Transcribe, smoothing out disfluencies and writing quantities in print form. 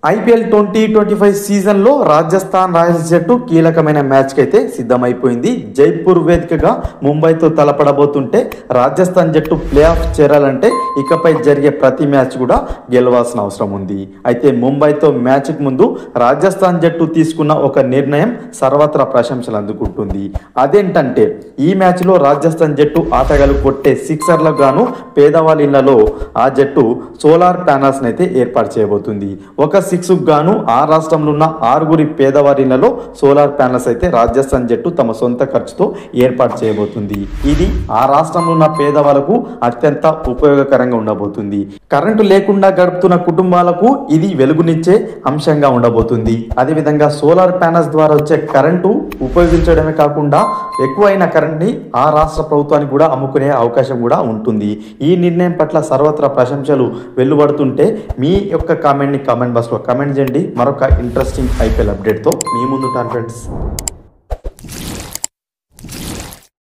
IPL 2025 సీజన్లో Rajasthan Royals జట్టు కీలకమైన మ్యాచ్కి అయితే సిద్ధమైపోయింది. జైపూర్ వేదికగా ముంబైతో తలపడబోతుంటే రాజస్థాన్ జట్టు ప్లే ఆఫ్ చేరాలంటే ఇకపై జరిగే ప్రతి మ్యాచ్ కూడా గెలవాల్సిన అవసరం ఉంది. అయితే ముంబైతో మ్యాచ్కి ముందు రాజస్థాన్ జట్టు తీసుకున్న ఒక నిర్ణయం సర్వత్రా ప్రశంసలు అందుకుంటుంది. అదేంటంటే ఈ మ్యాచ్లో రాజస్థాన్ జట్టు ఆటగాళ్లు కొట్టే సిక్సర్లకు గాను పేదవాళ్ళ ఇళ్లలో ఆ జట్టు సోలార్ ప్యానల్స్ అయితే ఏర్పాటు చేయబోతుంది. ఒక 6 గాను ఆ రాష్ట్రంలో ఉన్న 6 పేదవారిలలో సోలార్ ప్యానల్స్ అయితే రాజస్థాన్ జట్టు తమ సొంత ఖర్చుతో ఏర్పాటు చేయబోతుంది. ఇది ఆ రాష్ట్రంలో ఉన్న పేదవాళ్లకు అత్యంత ఉపయోగకరంగా ఉండబోతుంది. కరెంటు లేకుండా గడుపుతున్న కుటుంబాలకు ఇది వెలుగునిచ్చే అంశంగా ఉండబోతుంది. అదేవిధంగా సోలార్ ప్యానల్స్ ద్వారా వచ్చే కరెంటు ఉపయోగించడమే కాకుండా ఎక్కువైన కరెంట్ని ఆ రాష్ట్ర ప్రభుత్వానికి కూడా అమ్ముకునే అవకాశం కూడా ఉంటుంది. ఈ నిర్ణయం పట్ల సర్వత్రా ప్రశంసలు వెలువడుతుంటే మీ యొక్క కామెంట్ బాక్స్లో కామెంట్ చేయండి. మరొక ఇంట్రెస్టింగ్ ఐపీఎల్ అప్డేట్తో మీ ముందుంటాను ఫ్రెండ్స్.